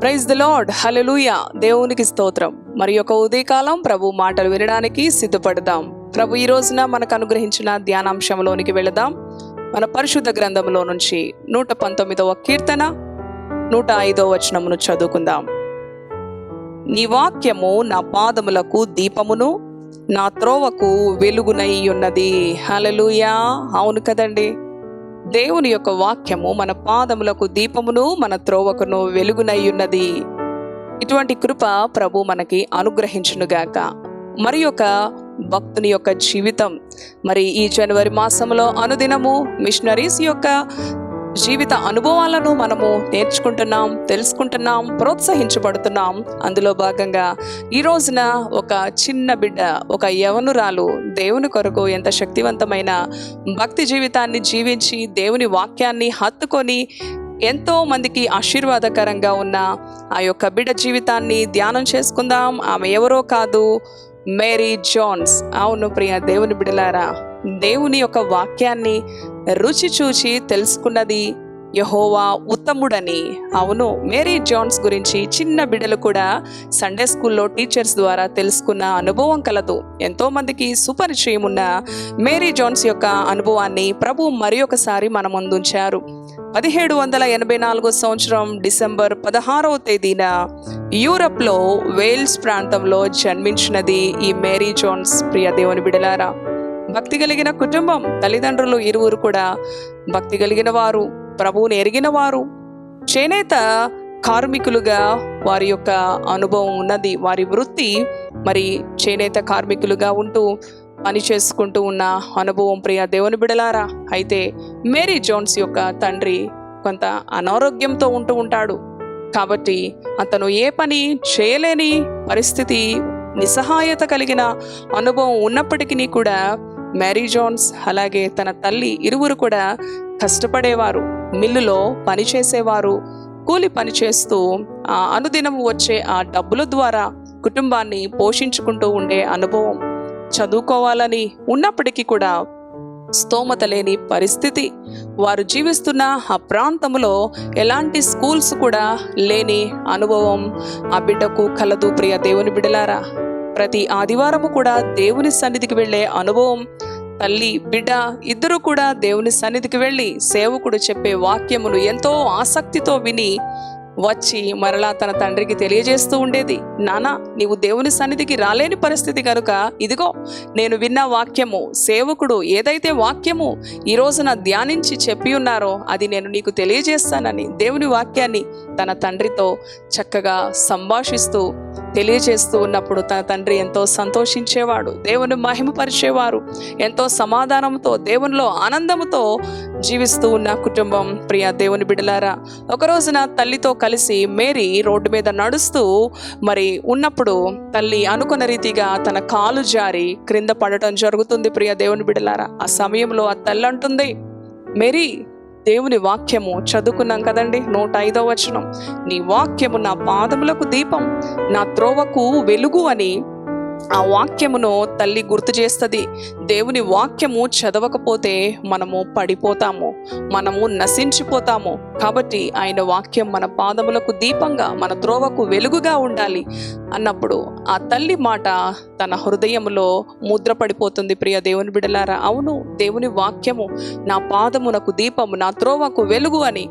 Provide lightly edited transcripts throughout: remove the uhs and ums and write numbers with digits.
Praise the lord, హల్లెలూయా. దేవునికి స్తోత్రం. మరి యొక్క ఉదయకాలం ప్రభు మాటలు వినడానికి సిద్ధపడదాం. ప్రభు ఈ రోజున మనకు అనుగ్రహించిన ధ్యానాంశంలోనికి వెళదాం. మన పరిశుద్ధ గ్రంథంలో నుంచి 119వ కీర్తన 105వ వచనమును చదువుకుందాం. నీ వాక్యము నా పాదములకు దీపమును, నా త్రోవకు వెలుగునై ఉన్నది. హల్లెలూయా. అవును కదండి, దేవుని యొక్క వాక్యము మన పాదములకు దీపమును, మన త్రోవకును వెలుగునై ఉన్నది. ఇటువంటి కృప ప్రభు మనకి అనుగ్రహించునుగాక. మరి యొక్క భక్తుని యొక్క జీవితం మరి ఈ జనవరి మాసంలో అనుదినము మిషనరీస్ యొక్క జీవిత అనుభవాలను మనము నేర్చుకుంటున్నాం, తెలుసుకుంటున్నాం, ప్రోత్సహించబడుతున్నాం. అందులో భాగంగా ఈ రోజున ఒక చిన్న బిడ్డ, ఒక యవనురాలు దేవుని కొరకు ఎంత శక్తివంతమైన భక్తి జీవితాన్ని జీవించి దేవుని వాక్యాన్ని హత్తుకొని ఎంతో మందికి ఆశీర్వాదకరంగా ఉన్న ఆ యొక్క బిడ్డ జీవితాన్ని ధ్యానం చేసుకుందాం. ఆమె ఎవరో కాదు, మేరీ జోన్స్. అవును ప్రియ దేవుని బిడ్డలారా, దేవుని యొక్క వాక్యాన్ని రుచి చూచి తెలుసుకున్నది యెహోవా ఉత్తముడని. అవును, మేరీ జోన్స్ గురించి చిన్న బిడ్డలు కూడా సండే స్కూల్లో టీచర్స్ ద్వారా తెలుసుకున్న అనుభవం కలదు. ఎంతో మందికి సుపరిచయం ఉన్న మేరీ జోన్స్ యొక్క అనుభవాన్ని ప్రభు మరి ఒకసారి మన ముందుంచారు. 1784 సంవత్సరం డిసెంబర్ 16వ తేదీన యూరప్లో వేల్స్ ప్రాంతంలో జన్మించినది ఈ మేరీ జోన్స్. ప్రియ దేవుని బిడ్డలారా, భక్తి కలిగిన కుటుంబం, తల్లిదండ్రులు ఇరువురు కూడా భక్తి కలిగిన వారు, ప్రభువుని ఎరిగిన వారు, చేనేత కార్మికులుగా వారి యొక్క అనుభవం ఉన్నది. వారి వృత్తి మరి చేనేత కార్మికులుగా ఉంటూ పని చేసుకుంటూ ఉన్న అనుభవం. ప్రియ దేవుని బిడలారా, అయితే మేరీ జోన్స్ యొక్క తండ్రి కొంత అనారోగ్యంతో ఉంటూ ఉంటాడు. కాబట్టి అతను ఏ పని చేయలేని పరిస్థితి, నిస్సహాయత కలిగిన అనుభవం ఉన్నప్పటికీ కూడా మేరీ జోన్స్ అలాగే తన తల్లి ఇరువురు కూడా కష్టపడేవారు. మిల్లులో పనిచేసేవారు. కూలి పని చేస్తూ ఆ అనుదినం వచ్చే ఆ డబ్బుల ద్వారా కుటుంబాన్ని పోషించుకుంటూ ఉండే అనుభవం. చదువుకోవాలని ఉన్నప్పటికీ కూడా స్తోమత లేని పరిస్థితి. వారు జీవిస్తున్న ఆ ప్రాంతంలో ఎలాంటి స్కూల్స్ కూడా లేని అనుభవం ఆ బిడ్డకు కలదు. ప్రియ దేవుని బిడ్డలారా, ప్రతి ఆదివారము కూడా దేవుని సన్నిధికి వెళ్ళే అనుభవం. తల్లి బిడ్డ ఇద్దరు కూడా దేవుని సన్నిధికి వెళ్ళి సేవకుడు చెప్పే వాక్యమును ఎంతో ఆసక్తితో విని వచ్చి మరలా తన తండ్రికి తెలియజేస్తూ ఉండేది. నానా, నీవు దేవుని సన్నిధికి రాలేని పరిస్థితి కనుక ఇదిగో నేను విన్న వాక్యము, సేవకుడు ఏదైతే వాక్యము ఈ రోజున ధ్యానించి చెప్పి ఉన్నారో అది నేను నీకు తెలియజేస్తానని దేవుని వాక్యాన్ని తన తండ్రితో చక్కగా సంభాషిస్తూ తెలియజేస్తూ ఉన్నప్పుడు తన తండ్రి ఎంతో సంతోషించేవాడు. దేవుని మహిమపరిచేవారు. ఎంతో సమాధానంతో దేవునిలో ఆనందముతో జీవిస్తూ ఉన్న కుటుంబం. ప్రియ దేవుని బిడ్డలారా, ఒక రోజున తల్లితో కలిసి మేరీ రోడ్డు మీద నడుస్తూ మరి ఉన్నప్పుడు తల్లి అనుకున్న రీతిగా తన కాలు జారి క్రింద పడటం జరుగుతుంది. ప్రియ దేవుని బిడ్డలారా, ఆ సమయంలో ఆ తల్లి అంటుంది, మేరీ, దేవుని వాక్యము చదువుకున్నాం కదండి, 105వ వచనం, నీ వాక్యము నా పాదములకు దీపం, నా త్రోవకు వెలుగు అని ఆ వాక్యమును తల్లి గుర్తు చేస్తుంది. దేవుని వాక్యము చదవకపోతే మనము పడిపోతాము, మనము నశించిపోతాము. కాబట్టి ఆయన వాక్యం మన పాదములకు దీపంగా, మన త్రోవకు వెలుగుగా ఉండాలి అన్నప్పుడు ఆ తల్లి మాట తన హృదయంలో ముద్రపడిపోతుంది. ప్రియ దేవుని బిడలారా, అవును, దేవుని వాక్యము నా పాదమునకు దీపము, నా త్రోవకు వెలుగు అని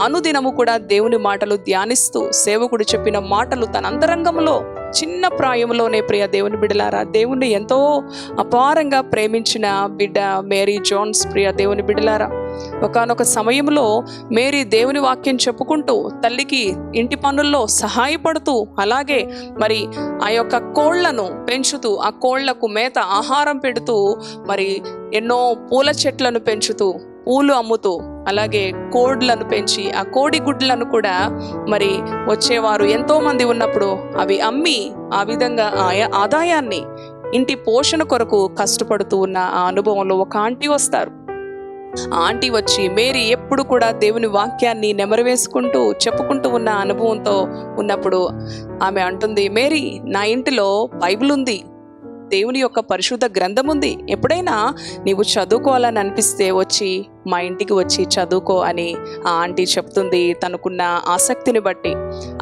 అనుదినము కూడా దేవుని మాటలు ధ్యానిస్తూ సేవకుడు చెప్పిన మాటలు తన అంతరంగంలో చిన్న ప్రాయంలోనే, ప్రియ దేవుని బిడ్డలారా, దేవుణ్ణి ఎంతో అపారంగా ప్రేమించిన బిడ్డ మేరీ జోన్స్. ప్రియ దేవుని బిడ్డలారా, ఒకానొక సమయంలో మేరీ దేవుని వాక్యం చెప్పుకుంటూ తల్లికి ఇంటి పనుల్లో సహాయపడుతూ అలాగే మరి ఆ యొక్క కోళ్లను పెంచుతూ ఆ కోళ్లకు మేత ఆహారం పెడుతూ మరి ఎన్నో పూల చెట్లను పెంచుతూ పూలు అమ్ముతూ అలాగే కోడ్లను పెంచి ఆ కోడి గుడ్లను కూడా మరి వచ్చేవారు ఎంతో మంది ఉన్నప్పుడు అవి అమ్మి ఆ విధంగా ఆదాయాన్ని ఇంటి పోషణ కొరకు కష్టపడుతూ ఉన్న ఆ అనుభవంలో ఒక ఆంటీ వస్తారు. ఆ ఆంటీ వచ్చి మేరీ ఎప్పుడు కూడా దేవుని వాక్యాన్ని నెమరవేసుకుంటూ చెప్పుకుంటూ ఉన్న అనుభవంతో ఉన్నప్పుడు ఆమె అంటుంది, మేరీ, నా ఇంటిలో బైబిల్ ఉంది, దేవుని యొక్క పరిశుద్ధ గ్రంథం ఉంది. ఎప్పుడైనా నీవు చదువుకోవాలని అనిపిస్తే వచ్చి మా ఇంటికి వచ్చి చదువుకో అని ఆ ఆంటీ చెప్తుంది, తనకున్న ఆసక్తిని బట్టి.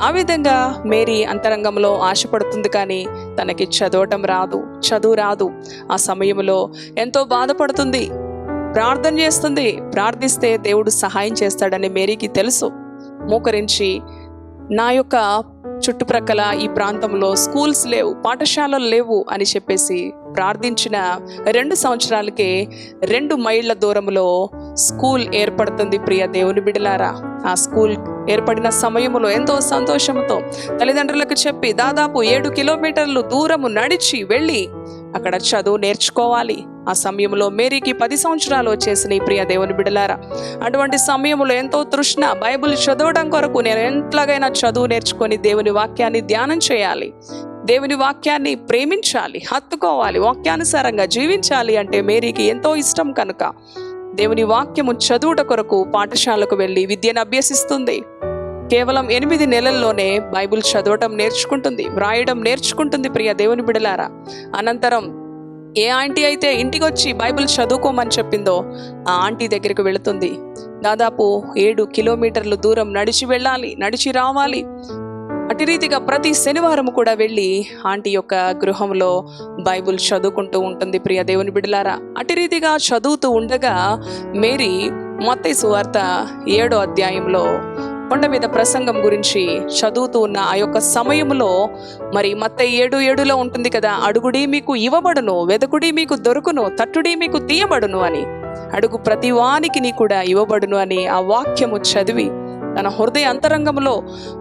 ఆ విధంగా మేరీ అంతరంగంలో ఆశపడుతుంది, కానీ తనకి చదువు రాదు. ఆ సమయంలో ఎంతో బాధపడుతుంది, ప్రార్థన చేస్తుంది. ప్రార్థిస్తే దేవుడు సహాయం చేస్తాడని మేరీకి తెలుసు. మోకరించి నా యొక్క చుట్టుప్రక్కల ఈ ప్రాంతంలో స్కూల్స్ లేవు, పాఠశాలలు లేవు అని చెప్పేసి ప్రార్థించిన 2 సంవత్సరాలకే 2 మైళ్ళ దూరంలో స్కూల్ ఏర్పడుతుంది. ప్రియ దేవుని బిడ్డలారా, ఆ స్కూల్ ఏర్పడిన సమయంలో ఎంతో సంతోషంతో తల్లిదండ్రులకు చెప్పి దాదాపు 7 కిలోమీటర్లు దూరము నడిచి వెళ్ళి అక్కడ చదువు నేర్చుకోవాలి. ఆ సమయంలో మేరీకి 10 సంవత్సరాలు వచ్చేసినాయి. ప్రియ దేవుని బిడ్డలారా, అటువంటి సమయంలో ఎంతో తృష్ణ, బైబిల్ చదవడం కొరకు నేను ఎట్లాగైనా చదువు నేర్చుకొని దేవుని వాక్యాన్ని ధ్యానం చేయాలి, దేవుని వాక్యాన్ని ప్రేమించాలి, హత్తుకోవాలి, వాక్యానుసారంగా జీవించాలి అంటే మేరీకి ఎంతో ఇష్టం కనుక దేవుని వాక్యము చదువుట కొరకు పాఠశాలకు వెళ్ళి విద్యను అభ్యసిస్తుంది. కేవలం 8 నెలల్లోనే బైబిల్ చదవటం నేర్చుకుంటుంది, వ్రాయడం నేర్చుకుంటుంది. ప్రియ దేవుని బిడ్డలారా, అనంతరం ఏ ఆంటీ అయితే ఇంటికి వచ్చి బైబిల్ చదువుకోమని చెప్పిందో ఆ ఆంటీ దగ్గరికి వెళుతుంది. దాదాపు 7 కిలోమీటర్లు దూరం నడిచి వెళ్ళాలి, నడిచి రావాలి. అటు రీతిగా ప్రతి శనివారం కూడా వెళ్ళి ఆంటీ యొక్క గృహంలో బైబిల్ చదువుకుంటూ ఉంటుంది. ప్రియ దేవుని బిడ్డలారా, అటు రీతిగా చదువుతూ ఉండగా మేరీ మత్తయి సువార్త 7వ అధ్యాయంలో కొండ మీద ప్రసంగం గురించి చదువుతూ ఉన్న ఆ యొక్క సమయంలో, మరి మత్తయి 7:7లో ఉంటుంది కదా, అడుగుడి మీకు ఇవ్వబడును, వెదకుడి మీకు దొరుకును, తట్టుడి మీకు తీయబడును అని. అడుగు ప్రతి వానికి కూడా ఇవ్వబడును అని ఆ వాక్యము చదివి తన హృదయ అంతరంగంలో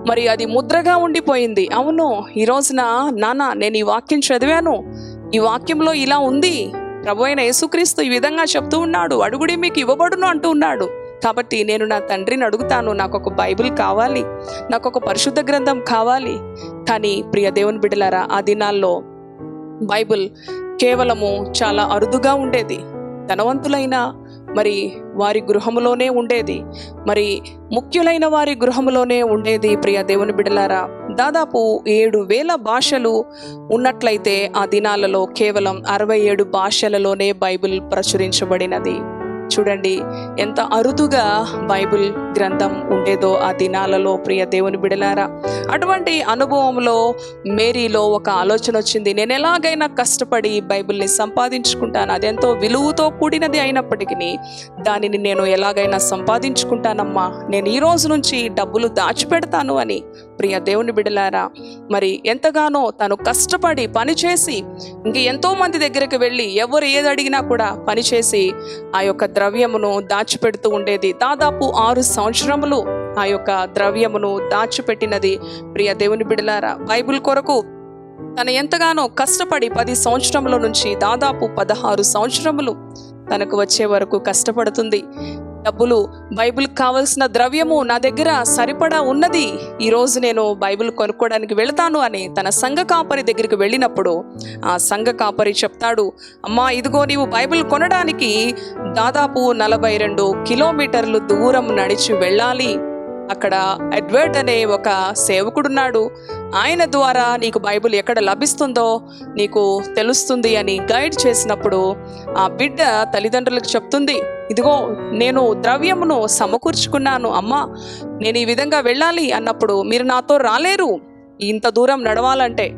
మరి అది ముద్రగా ఉండిపోయింది. అవును, ఈ రోజున నాన్న నేను ఈ వాక్యం చదివాను, ఈ వాక్యంలో ఇలా ఉంది, ప్రభు అయిన యేసుక్రీస్తు ఈ విధంగా చెప్తూ ఉన్నాడు, అడుగుడి మీకు ఇవ్వబడును అంటూ ఉన్నాడు. కాబట్టి నేను నా తండ్రిని అడుగుతాను, నాకు ఒక బైబిల్ కావాలి, నాకు ఒక పరిశుద్ధ గ్రంథం కావాలి. కానీ ప్రియ దేవుని బిడ్డలారా, ఆ దినాల్లో బైబిల్ కేవలము చాలా అరుదుగా ఉండేది. ధనవంతులైన మరి వారి గృహములోనే ఉండేది, మరి ముఖ్యులైన వారి గృహములోనే ఉండేది. ప్రియ దేవుని బిడ్డలారా, దాదాపు 7,000 భాషలు ఉన్నట్లయితే ఆ దినాలలో కేవలం 67 భాషలలోనే బైబిల్ ప్రచురించబడినది. చూడండి ఎంత అరుదుగా బైబిల్ గ్రంథం ఉండేదో ఆ దినాలలో. ప్రియ దేవుని బిడలారా, అటువంటి అనుభవంలో మేరీలో ఒక ఆలోచన వచ్చింది, నేను ఎలాగైనా కష్టపడి బైబిల్ని సంపాదించుకుంటాను, అదెంతో విలువతో కూడినది అయినప్పటికీ దానిని నేను ఎలాగైనా సంపాదించుకుంటానమ్మా, నేను ఈ రోజు నుంచి డబ్బులు దాచిపెడతాను అని. ప్రియ దేవుని బిడలారా, మరి ఎంతగానో తను కష్టపడి పనిచేసి ఇంక ఎంతో మంది దగ్గరికి వెళ్ళి ఎవరు ఏది అడిగినా కూడా పనిచేసి ఆ యొక్క ద్రవ్యమును దాచిపెడుతూ ఉండేది. దాదాపు 6 సంవత్సరములు ఆ యొక్క ద్రవ్యమును దాచిపెట్టినది. ప్రియ దేవుని బిడలారా, బైబిల్ కొరకు తను ఎంతగానో కష్టపడి 10 సంవత్సరముల నుంచి దాదాపు 16 సంవత్సరములు తనకు వచ్చే వరకు కష్టపడుతుంది. డబ్బులు, బైబిల్ కావలసిన ద్రవ్యము నా దగ్గర సరిపడా ఉన్నది, ఈరోజు నేను బైబిల్ కొనుక్కోవడానికి వెళతాను అని తన సంఘ కాపరి దగ్గరికి వెళ్ళినప్పుడు ఆ సంఘ కాపరి చెప్తాడు, అమ్మా ఇదిగో నీవు బైబిల్ కొనడానికి దాదాపు 42 కిలోమీటర్లు దూరం నడిచి వెళ్ళాలి, అక్కడ ఎడ్వర్డ్ అనే ఒక సేవకుడున్నాడు, ఆయన ద్వారా నీకు బైబిల్ ఎక్కడ లభిస్తుందో నీకు తెలుస్తుంది అని గైడ్ చేసినప్పుడు ఆ బిడ్డ తల్లిదండ్రులకు చెప్తుంది, ఇదిగో నేను ద్రవ్యమును సమకూర్చుకున్నాను అమ్మా, నేను ఈ విధంగా వెళ్ళాలి అన్నప్పుడు మీరు నాతో రాలేరు ఇంత దూరం నడవాలంటే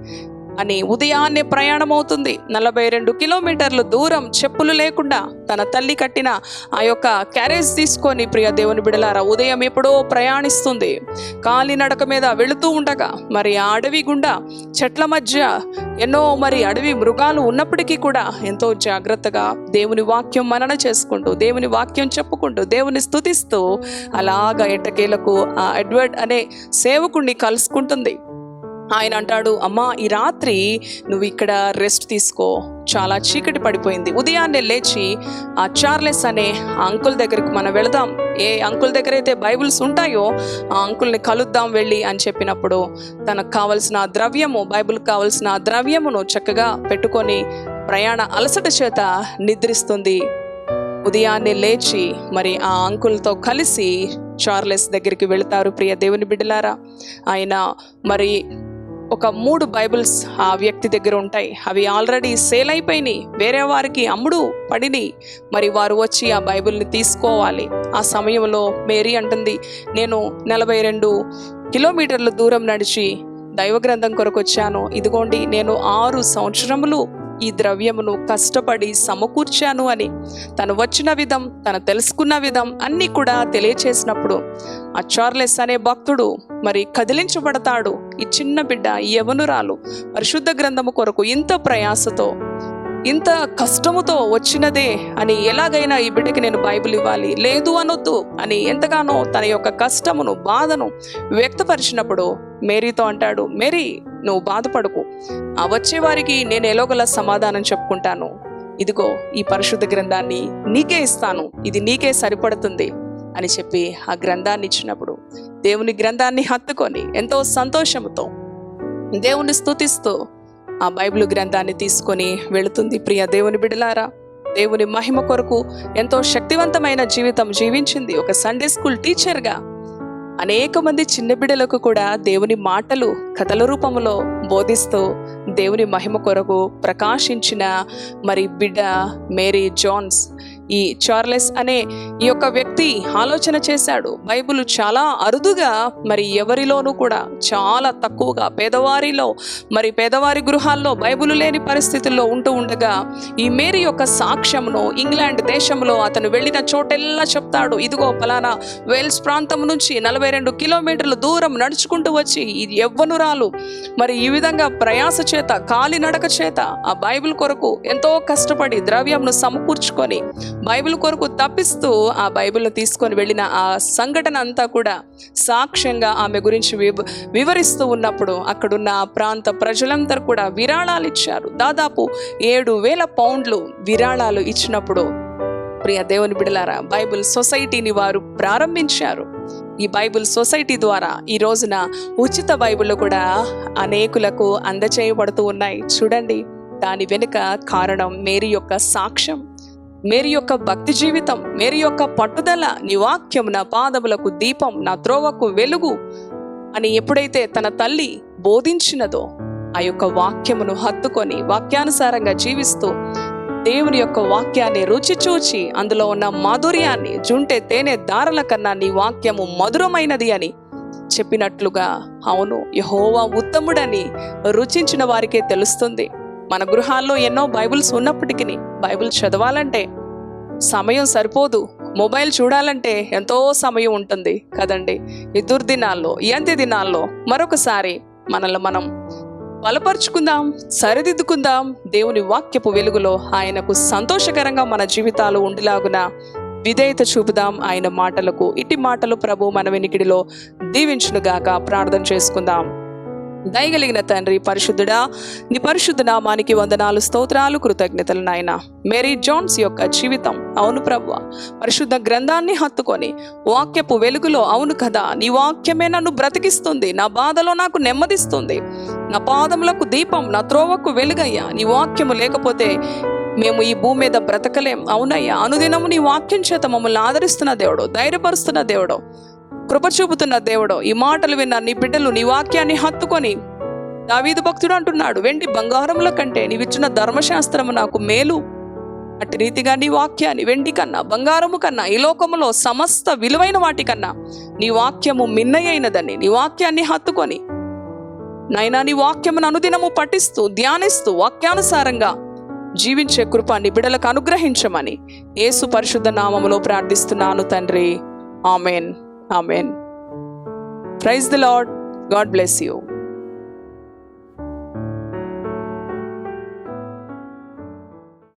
అని ఉదయాన్నే ప్రయాణం అవుతుంది. 42 కిలోమీటర్లు దూరం చెప్పులు లేకుండా తన తల్లి కట్టిన ఆ యొక్క క్యారేజ్ తీసుకొని ప్రియ దేవుని బిడలారా ఉదయం ఎప్పుడో ప్రయాణిస్తుంది. కాలినడక మీద వెళుతూ ఉండగా మరి ఆ అడవి గుండా చెట్ల మధ్య ఎన్నో మరి అడవి మృగాలు ఉన్నప్పటికీ కూడా ఎంతో జాగ్రత్తగా దేవుని వాక్యం మనన చేసుకుంటూ, దేవుని వాక్యం చెప్పుకుంటూ, దేవుని స్తుతిస్తూ అలాగా ఎట్టకేలకు ఆ ఎడ్వర్డ్ అనే సేవకుణ్ణి కలుసుకుంటుంది. ఆయన అంటాడు, అమ్మా ఈ రాత్రి నువ్వు ఇక్కడ రెస్ట్ తీసుకో, చాలా చీకటి పడిపోయింది, ఉదయాన్నే లేచి ఆ చార్లెస్ అనే ఆ అంకుల్ దగ్గరికి మనం వెళదాం, ఏ అంకుల్ దగ్గర అయితే బైబిల్స్ ఉంటాయో ఆ అంకుల్ని కలుద్దాం వెళ్ళి అని చెప్పినప్పుడు తనకు కావలసిన ద్రవ్యము, బైబిల్ కావలసిన ద్రవ్యమును చక్కగా పెట్టుకొని ప్రయాణ అలసట చేత నిద్రిస్తుంది. ఉదయాన్నే లేచి మరి ఆ అంకుల్తో కలిసి చార్లెస్ దగ్గరికి వెళతారు. ప్రియ దేవుని బిడ్డలారా, ఆయన మరి ఒక 3 బైబిల్స్ ఆ వ్యక్తి దగ్గర ఉంటాయి. అవి ఆల్రెడీ సేల్ అయిపోయినాయి, వేరే వారికి అమ్ముడు పడినాయి. మరి వారు వచ్చి ఆ బైబిల్ని తీసుకోవాలి. ఆ సమయంలో మేరీ అంటుంది, నేను 42 కిలోమీటర్ల దూరం నడిచి దైవ గ్రంథం కొరకు వచ్చాను. ఇదిగోండి, నేను 6 సంవత్సరములు ఈ ద్రవ్యమును కష్టపడి సమకూర్చాను అని తను వచ్చిన విధం, తను తెలుసుకున్న విధం అన్నీ కూడా తెలియచేసినప్పుడు ఆ చార్లెస్ అనే భక్తుడు మరి కదిలించబడతాడు. ఈ చిన్న బిడ్డ, ఈ యవనురాలు పరిశుద్ధ గ్రంథము కొరకు ఇంత ప్రయాసతో, ఇంత కష్టముతో వచ్చినదే అని, ఎలాగైనా ఈ బిడ్డకి నేను బైబిల్ ఇవ్వాలి, లేదు అనొద్దు అని ఎంతగానో తన యొక్క కష్టమును, బాధను వ్యక్తపరిచినప్పుడు మేరీతో అంటాడు, మేరీ నువ్వు బాధపడకు, ఆ వచ్చే వారికి నేను ఎలాగోలా సమాధానం చెప్పుకుంటాను. ఇదిగో ఈ పరిశుద్ధ గ్రంథాన్ని నీకే ఇస్తాను, ఇది నీకే సరిపడుతుంది అని చెప్పి ఆ గ్రంథాన్ని ఇచ్చినప్పుడు దేవుని గ్రంథాన్ని హత్తుకొని ఎంతో సంతోషంతో దేవుని స్తుతిస్తూ ఆ బైబిల్ గ్రంథాన్ని తీసుకొని వెళుతుంది. ప్రియ దేవుని బిడ్డలారా, దేవుని మహిమ కొరకు ఎంతో శక్తివంతమైన జీవితం జీవించింది. ఒక సండే స్కూల్ టీచర్గా అనేక మంది చిన్న బిడ్డలకు కూడా దేవుని మాటలు కథల రూపంలో బోధిస్తూ దేవుని మహిమ కొరకు ప్రకాశించిన మరి బిడ్డ మేరీ జోన్స్. ఈ చార్లెస్ అనే ఈ యొక్క వ్యక్తి ఆలోచన చేశాడు, బైబిల్ చాలా అరుదుగా మరి ఎవరిలోనూ కూడా చాలా తక్కువగా పేదవారిలో, మరి పేదవారి గృహాల్లో బైబిల్ లేని పరిస్థితుల్లో ఉంటూ ఉండగా ఈ మేరీ యొక్క సాక్ష్యమును ఇంగ్లాండ్ దేశంలో అతను వెళ్ళిన చోటెల్లా చెప్తాడు. ఇదిగో పలానా వేల్స్ ప్రాంతం నుంచి 42 కిలోమీటర్ల దూరం నడుచుకుంటూ వచ్చి ఈ యవ్వనురాలు మరి ఈ విధంగా ప్రయాస చేత, కాలినడక చేత ఆ బైబిల్ కొరకు ఎంతో కష్టపడి ద్రవ్యంను సమకూర్చుకొని బైబిల్ కొరకు తప్పిస్తూ ఆ బైబిల్ను తీసుకొని వెళ్ళిన ఆ సంఘటన అంతా కూడా సాక్ష్యంగా ఆమె గురించి వివరిస్తూ ఉన్నప్పుడు అక్కడున్న ఆ ప్రాంత ప్రజలందరూ కూడా విరాళాలు ఇచ్చారు. దాదాపు 7,000 పౌండ్లు విరాళాలు ఇచ్చినప్పుడు ప్రియ దేవుని బిడ్డలారా, బైబిల్ సొసైటీని వారు ప్రారంభించారు. ఈ బైబిల్ సొసైటీ ద్వారా ఈ రోజున ఉచిత బైబిల్ కూడా అనేకులకు అందచేయబడుతూ ఉన్నాయి. చూడండి, దాని వెనుక కారణం మేరీ యొక్క సాక్ష్యం, మేరీ యొక్క భక్తి జీవితం, మేరీ యొక్క పట్టుదల. నీ వాక్యం నా పాదములకు దీపం, నా త్రోవకు వెలుగు అని ఎప్పుడైతే తన తల్లి బోధించినదో ఆ యొక్క వాక్యమును హత్తుకొని వాక్యానుసారంగా జీవిస్తూ దేవుని యొక్క వాక్యాన్ని రుచి చూచి అందులో ఉన్న మాధుర్యాన్ని, జుంటె తేనె దారల కన్నా నీ వాక్యము మధురమైనది అని చెప్పినట్లుగా, అవును యెహోవా ఉత్తముడని రుచించిన వారికే తెలుస్తుంది. మన గృహాల్లో ఎన్నో బైబిల్స్ ఉన్నప్పటికీ బైబిల్ చదవాలంటే సమయం సరిపోదు, మొబైల్ చూడాలంటే ఎంతో సమయం ఉంటుంది కదండి. ఈ దుర్దినాల్లో, ఈ అంత్య దినాల్లో మరొకసారి మనల్ని మనం బలపరుచుకుందాం, సరిదిద్దుకుందాం. దేవుని వాక్యపు వెలుగులో ఆయనకు సంతోషకరంగా మన జీవితాలు ఉండేలాగున విధేయత చూపుదాం ఆయన మాటలకు. ఇట్టి మాటలు ప్రభు మన వెనికిడిలో దీవించునుగాక. ప్రార్థన చేసుకుందాం. దయగలిగిన తండ్రి, పరిశుద్ధుడా, నీ పరిశుద్ధ నామానికి వందనాలు, స్తోత్రాలు, కృతజ్ఞతలు నాయన. మేరీ జోన్స్ యొక్క జీవితం, అవును ప్రభువా, పరిశుద్ధ గ్రంథాన్ని హత్తుకొని వాక్యపు వెలుగులో, అవును కదా నీ వాక్యమే నన్ను బ్రతికిస్తుంది, నా బాధలో నాకు నెమ్మదిస్తుంది, నా పాదములకు దీపం, నా త్రోవకు వెలుగయ్యా. నీ వాక్యము లేకపోతే మేము ఈ భూమి మీద బ్రతకలేం. అవునయ్యా, అనుదినము నీ వాక్యం చేత మమ్మల్ని ఆదరిస్తున్న దేవుడు, ధైర్యపరుస్తున్న దేవుడు, కృప చూపుతున్న దేవుడు. ఈ మాటలు విన్న నీ బిడ్డలు నీ వాక్యాన్ని హత్తుకొని, దావీదు భక్తుడు అంటున్నాడు, వెండి బంగారముల కంటే నీవిచ్చిన ధర్మశాస్త్రము నాకు మేలు. అట్టి రీతిగా నీ వాక్యాన్ని వెండి కన్నా, బంగారము కన్నా, ఈ లోకములో సమస్త విలువైన వాటికన్నా నీ వాక్యము మిన్నయైనదని నీ వాక్యాన్ని హత్తుకొని నాయనా, నీ వాక్యమును అనుదినము పఠిస్తూ ధ్యానిస్తూ వాక్యానుసారంగా జీవించే కృప నీ బిడ్డలకు అనుగ్రహించమని యేసు పరిశుద్ధ నామములో ప్రార్థిస్తున్నాను తండ్రి. Amen. Amen. Praise the Lord. God bless you.